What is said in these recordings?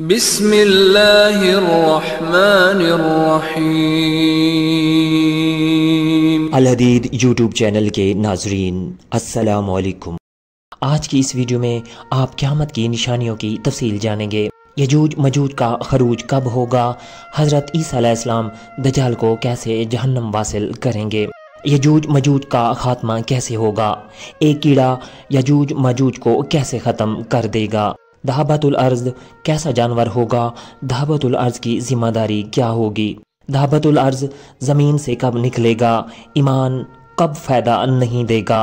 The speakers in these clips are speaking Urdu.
بسم اللہ الرحمن الرحیم۔ الحدید یوٹیوب چینل کے ناظرین السلام علیکم۔ آج کی اس ویڈیو میں آپ قیامت کی نشانیوں کی تفصیل جانیں گے۔ یجوج مجوج کا خروج کب ہوگا، حضرت عیسیٰ علیہ السلام دجال کو کیسے جہنم واصل کریں گے، یجوج مجوج کا خاتمہ کیسے ہوگا، ایک کیڑا یجوج مجوج کو کیسے ختم کر دے گا، دابۃ الارض کیسا جانور ہوگا، دابۃ الارض کی ذمہ داری کیا ہوگی، دابۃ الارض زمین سے کب نکلے گا، ایمان کب فائدہ نہیں دے گا،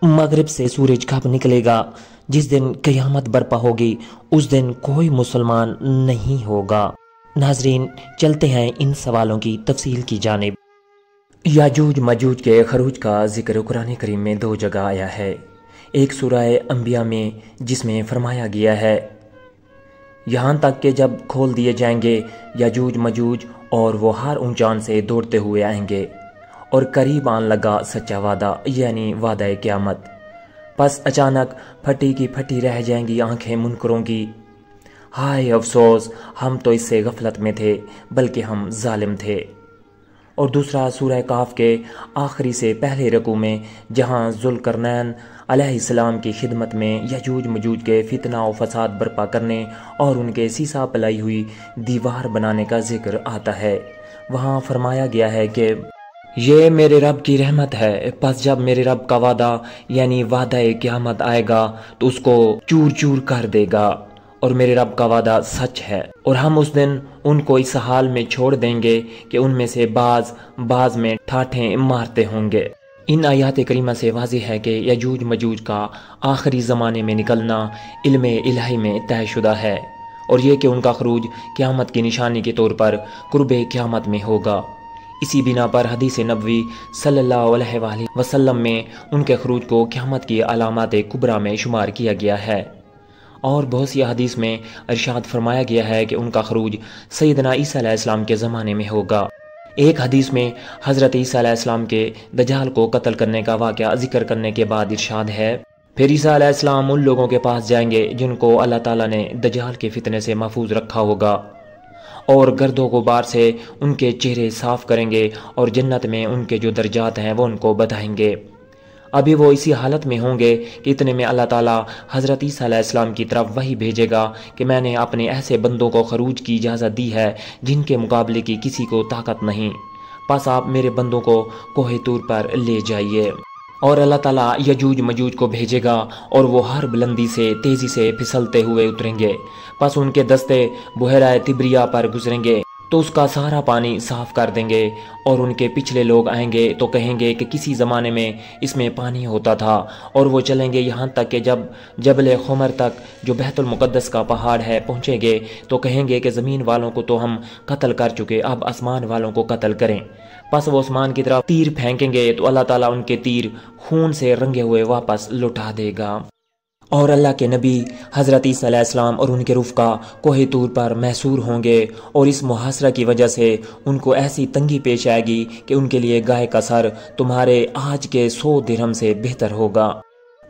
مغرب سے سورج کب نکلے گا، جس دن قیامت برپا ہوگی اس دن کوئی مسلمان نہیں ہوگا۔ ناظرین چلتے ہیں ان سوالوں کی تفصیل کی جانب۔ یاجوج مجوج کے خروج کا ذکر قرآن کریم میں دو جگہ آیا ہے، ایک سورہ انبیاء میں جس میں فرمایا گیا ہے یہاں تک کہ جب کھول دیے جائیں گے یاجوج مجوج اور وہ ہر اونچان سے دوڑتے ہوئے آئیں گے اور قریب آن لگا سچا وعدہ یعنی وعدہ قیامت، پس اچانک پھٹی کی پھٹی رہ جائیں گی آنکھیں منکروں کی، ہائے افسوس ہم تو اس سے غفلت میں تھے بلکہ ہم ظالم تھے۔ اور دوسرا سورہ کاف کے آخری سے پہلے رکوع میں جہاں ذوالقرنین علیہ السلام کی خدمت میں یجوج مجوج کے فتنہ و فساد برپا کرنے اور ان کے سیسا پلائی ہوئی دیوار بنانے کا ذکر آتا ہے، وہاں فرمایا گیا ہے کہ یہ میرے رب کی رحمت ہے، پس جب میرے رب کا وعدہ یعنی وعدہ قیامت آئے گا تو اس کو چور چور کر دے گا، اور میرے رب کا وعدہ سچ ہے، اور ہم اس دن ان کو اس حال میں چھوڑ دیں گے کہ ان میں سے بعض میں ٹھاٹھیں مارتے ہوں گے۔ ان آیات کریمہ سے واضح ہے کہ یجوج مجوج کا آخری زمانے میں نکلنا علم الہی میں طے شدہ ہے، اور یہ کہ ان کا خروج قیامت کی نشانی کے طور پر قرب قیامت میں ہوگا۔ اسی بنا پر حدیث نبوی صلی اللہ علیہ وآلہ وسلم میں ان کے خروج کو قیامت کی علامات کبریٰ میں شمار کیا گیا ہے، اور بہت سی حدیث میں ارشاد فرمایا گیا ہے کہ ان کا خروج سیدنا عیسیٰ علیہ السلام کے زمانے میں ہوگا۔ ایک حدیث میں حضرت عیسیٰ علیہ السلام کے دجال کو قتل کرنے کا واقعہ ذکر کرنے کے بعد ارشاد ہے پھر عیسیٰ علیہ السلام ان لوگوں کے پاس جائیں گے جن کو اللہ تعالیٰ نے دجال کے فتنے سے محفوظ رکھا ہوگا، اور گرد و غبار سے ان کے چہرے صاف کریں گے اور جنت میں ان کے جو درجات ہیں وہ ان کو بتائیں گے۔ ابھی وہ اسی حالت میں ہوں گے کہ اتنے میں اللہ تعالیٰ حضرت عیسیٰ علیہ السلام کی طرف وحی بھیجے گا کہ میں نے اپنے ایسے بندوں کو خروج کی اجازت دی ہے جن کے مقابلے کی کسی کو طاقت نہیں، پس آپ میرے بندوں کو کوہ طور پر لے جائیے، اور اللہ تعالیٰ یجوج مجوج کو بھیجے گا اور وہ ہر بلندی سے تیزی سے پھسلتے ہوئے اتریں گے، پس ان کے دستے بحیرہ تبریہ پر گزریں گے تو اس کا سارا پانی صاف کر دیں گے، اور ان کے پچھلے لوگ آئیں گے تو کہیں گے کہ کسی زمانے میں اس میں پانی ہوتا تھا، اور وہ چلیں گے یہاں تک کہ جب جبل خمر تک جو بیت المقدس کا پہاڑ ہے پہنچیں گے تو کہیں گے کہ زمین والوں کو تو ہم قتل کر چکے، اب آسمان والوں کو قتل کریں، پس وہ آسمان کی طرف تیر پھینکیں گے تو اللہ تعالیٰ ان کے تیر خون سے رنگے ہوئے واپس لوٹا دے گا، اور اللہ کے نبی حضرت عیسیٰ علیہ السلام اور ان کے رفقا کوہ طور پر محصور ہوں گے، اور اس محاصرہ کی وجہ سے ان کو ایسی تنگی پیش آئے گی کہ ان کے لیے گائے کا سر تمہارے آج کے 100 درہم سے بہتر ہوگا۔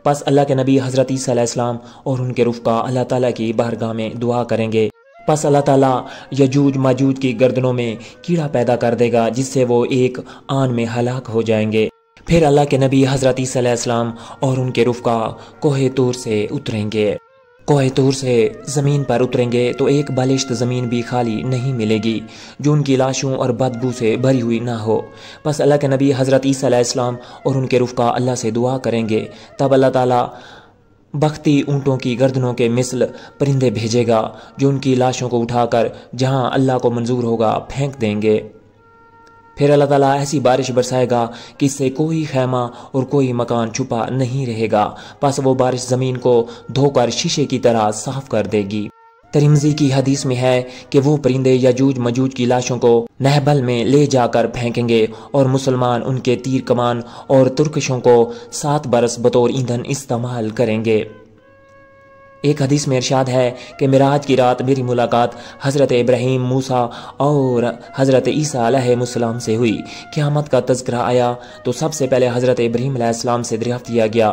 پس اللہ کے نبی حضرت عیسیٰ علیہ السلام اور ان کے رفقا اللہ تعالیٰ کی بارگاہ میں دعا کریں گے، پس اللہ تعالیٰ یجوج ماجوج کی گردنوں میں کیڑا پیدا کر دے گا جس سے وہ ایک آن میں ہلاک ہو جائیں گے۔ پھر اللہ کے نبی حضرت عیسیٰ علیہ السلام اور ان کے رفقا کوہ طور سے اتریں گے، کوہ طور سے زمین پر اتریں گے تو ایک بالشت زمین بھی خالی نہیں ملے گی جو ان کی لاشوں اور بدبو سے بھری ہوئی نہ ہو، پس اللہ کے نبی حضرت عیسیٰ علیہ السلام اور ان کے رفقا اللہ سے دعا کریں گے، تب اللہ تعالیٰ بختی اونٹوں کی گردنوں کے مثل پرندے بھیجے گا جو ان کی لاشوں کو اٹھا کر جہاں اللہ کو منظور ہوگا پھینک دیں گے۔ پھر اللہ تعالیٰ ایسی بارش برسائے گا کہ اس سے کوئی خیمہ اور کوئی مکان چھپا نہیں رہے گا، پس وہ بارش زمین کو دھو کر شیشے کی طرح صاف کر دے گی۔ ترمذی کی حدیث میں ہے کہ وہ پرندے یجوج مجوج کی لاشوں کو نہبل میں لے جا کر پھینکیں گے، اور مسلمان ان کے تیر کمان اور ترکشوں کو 7 برس بطور ایندھن استعمال کریں گے۔ ایک حدیث میں ارشاد ہے کہ معراج کی رات میری ملاقات حضرت ابراہیم، موسیٰ اور حضرت عیسیٰ علیہ السلام سے ہوئی۔ قیامت کا تذکرہ آیا تو سب سے پہلے حضرت ابراہیم علیہ السلام سے دریافت کیا گیا۔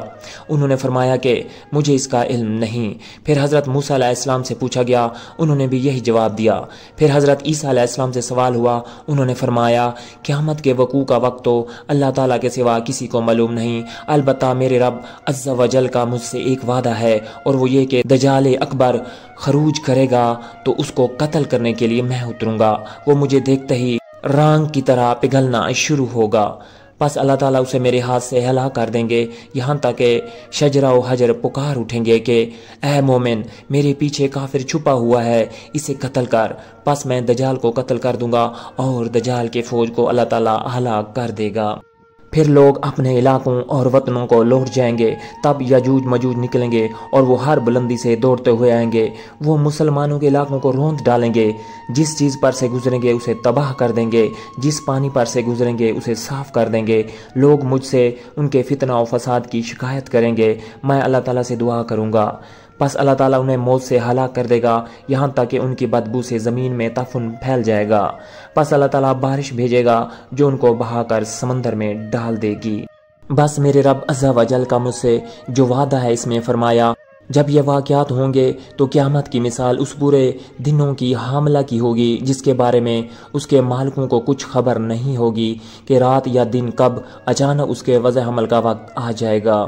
انہوں نے فرمایا کہ مجھے اس کا علم نہیں۔ پھر حضرت موسیٰ علیہ السلام سے پوچھا گیا، انہوں نے بھی یہی جواب دیا۔ پھر حضرت عیسیٰ علیہ السلام سے سوال ہوا، انہوں نے فرمایا قیامت کے وقوع کا وقت تو اللہ تعالیٰ کے سوا کسی کو معلوم نہیں، البتہ میرے رب عز و جل کا مجھ سے ایک وعدہ ہے، اور وہ یہ کہ دجال اکبر خروج کرے گا تو اس کو قتل کرنے کے لیے میں اتروں گا۔ وہ مجھے دیکھتے ہی رانگ کی طرح پگھلنا شروع ہوگا، پس اللہ تعالیٰ اسے میرے ہاتھ سے ہلاک کر دیں گے، یہاں تک کہ شجرہ و حجر پکار اٹھیں گے کہ اے مومن، میرے پیچھے کافر چھپا ہوا ہے، اسے قتل کر۔ پس میں دجال کو قتل کر دوں گا اور دجال کے فوج کو اللہ تعالیٰ ہلاک کر دے گا۔ پھر لوگ اپنے علاقوں اور وطنوں کو لوٹ جائیں گے، تب یجوج مجوج نکلیں گے اور وہ ہر بلندی سے دوڑتے ہوئے آئیں گے۔ وہ مسلمانوں کے علاقوں کو روند ڈالیں گے، جس چیز پر سے گزریں گے اسے تباہ کر دیں گے، جس پانی پر سے گزریں گے اسے صاف کر دیں گے۔ لوگ مجھ سے ان کے فتنہ و فساد کی شکایت کریں گے، میں اللہ تعالیٰ سے دعا کروں گا، پس اللہ تعالیٰ انہیں موت سے ہلاک کر دے گا، یہاں تک کہ ان کی بدبو سے زمین میں تفن پھیل جائے گا۔ پس اللہ تعالیٰ بارش بھیجے گا جو ان کو بہا کر سمندر میں ڈال دے گی۔ بس میرے رب عز و جل کا مجھ سے جو وعدہ ہے اس میں فرمایا، جب یہ واقعات ہوں گے تو قیامت کی مثال اس پورے دنوں کی حاملہ کی ہوگی جس کے بارے میں اس کے مالکوں کو کچھ خبر نہیں ہوگی کہ رات یا دن کب اچانک اس کے وضع حمل کا وقت آ جائے گا۔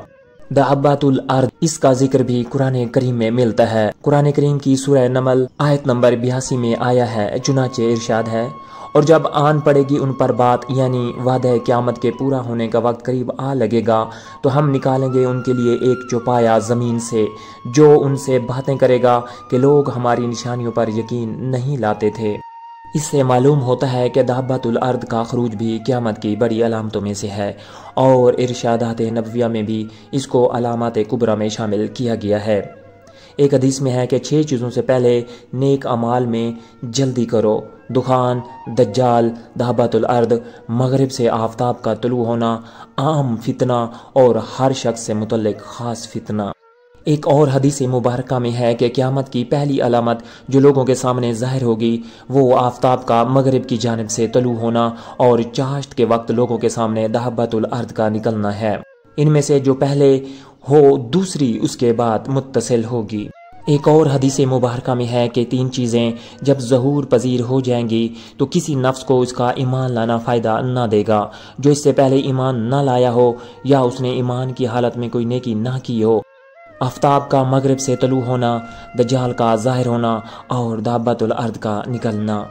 دابۃ الارض، اس کا ذکر بھی قرآن کریم میں ملتا ہے۔ قرآن کریم کی سورہ نمل آیت نمبر 82 میں آیا ہے، چنانچہ ارشاد ہے، اور جب آن پڑے گی ان پر بات، یعنی وعدہ قیامت کے پورا ہونے کا وقت قریب آ لگے گا، تو ہم نکالیں گے ان کے لیے ایک چوپایا زمین سے جو ان سے باتیں کرے گا کہ لوگ ہماری نشانیوں پر یقین نہیں لاتے تھے۔ اس سے معلوم ہوتا ہے کہ دابۃ الارض کا خروج بھی قیامت کی بڑی علامتوں میں سے ہے، اور ارشادات نبویہ میں بھی اس کو علامات کبریٰ میں شامل کیا گیا ہے۔ ایک حدیث میں ہے کہ 6 چیزوں سے پہلے نیک اعمال میں جلدی کرو: دخان، دجال، دابۃ الارض، مغرب سے آفتاب کا طلوع ہونا، عام فتنہ اور ہر شخص سے متعلق خاص فتنہ۔ ایک اور حدیث مبارکہ میں ہے کہ قیامت کی پہلی علامت جو لوگوں کے سامنے ظاہر ہوگی وہ آفتاب کا مغرب کی جانب سے طلوع ہونا اور چاشت کے وقت لوگوں کے سامنے دابۃ الارض کا نکلنا ہے۔ ان میں سے جو پہلے ہو دوسری اس کے بعد متصل ہوگی۔ ایک اور حدیث مبارکہ میں ہے کہ 3 چیزیں جب ظہور پذیر ہو جائیں گی تو کسی نفس کو اس کا ایمان لانا فائدہ نہ دے گا جو اس سے پہلے ایمان نہ لایا ہو یا اس نے ایمان کی حالت میں کوئی نیکی نہ کی ہو: آفتاب کا مغرب سے طلوع ہونا، دجال کا ظاہر ہونا اور دابۃ الارض کا نکلنا۔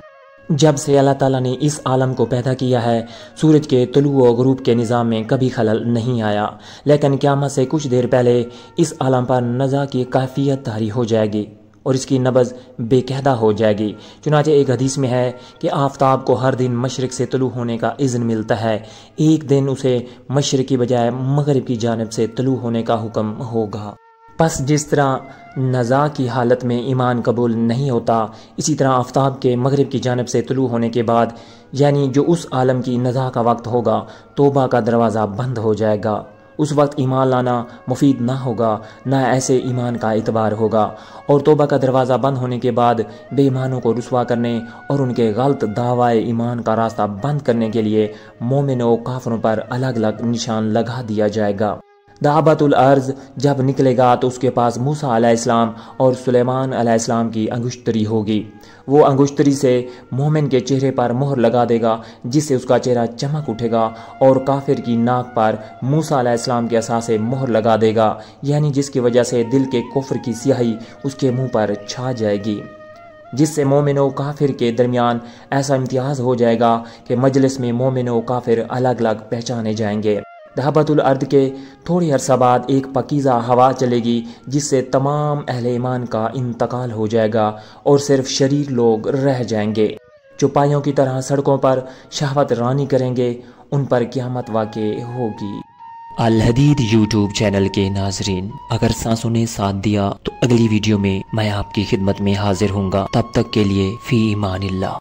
جب سے اللہ تعالیٰ نے اس عالم کو پیدا کیا ہے، سورج کے طلوع و غروب کے نظام میں کبھی خلل نہیں آیا، لیکن قیامت سے کچھ دیر پہلے اس عالم پر نزا کی کیفیت طاری ہو جائے گی اور اس کی نبض بے قاعدہ ہو جائے گی۔ چنانچہ ایک حدیث میں ہے کہ آفتاب کو ہر دن مشرق سے طلوع ہونے کا اذن ملتا ہے، ایک دن اسے مشرق کی بجائے مغرب کی جانب سے طلوع ہونے کا حکم ہوگا۔ پس جس طرح نزا کی حالت میں ایمان قبول نہیں ہوتا، اسی طرح آفتاب کے مغرب کی جانب سے طلوع ہونے کے بعد، یعنی جو اس عالم کی نزا کا وقت ہوگا، توبہ کا دروازہ بند ہو جائے گا۔ اس وقت ایمان لانا مفید نہ ہوگا، نہ ایسے ایمان کا اعتبار ہوگا، اور توبہ کا دروازہ بند ہونے کے بعد بے ایمانوں کو رسوا کرنے اور ان کے غلط دعوی ایمان کا راستہ بند کرنے کے لیے مومنوں و کافروں پر الگ الگ نشان لگا دیا جائے گا۔ دابۃ الارض جب نکلے گا تو اس کے پاس موسیٰ علیہ السلام اور سلیمان علیہ السلام کی انگشتری ہوگی۔ وہ انگشتری سے مومن کے چہرے پر مہر لگا دے گا جس سے اس کا چہرہ چمک اٹھے گا، اور کافر کی ناک پر موسیٰ علیہ السلام کے عصا سے مہر لگا دے گا، یعنی جس کی وجہ سے دل کے کفر کی سیاہی اس کے منہ پر چھا جائے گی، جس سے مومن و کافر کے درمیان ایسا امتیاز ہو جائے گا کہ مجلس میں مومن و کافر الگ الگ پہچانے جائیں گے۔ دابۃ الارض کے تھوڑی عرصہ بعد ایک پاکیزہ ہوا چلے گی جس سے تمام اہل ایمان کا انتقال ہو جائے گا اور صرف شریر لوگ رہ جائیں گے۔ چوپایوں کی طرح سڑکوں پر شہوت رانی کریں گے، ان پر قیامت واقع ہوگی۔ الحدید یوٹیوب چینل کے ناظرین، اگر سانسوں نے ساتھ دیا تو اگلی ویڈیو میں میں آپ کی خدمت میں حاضر ہوں گا۔ تب تک کے لیے فی امان اللہ۔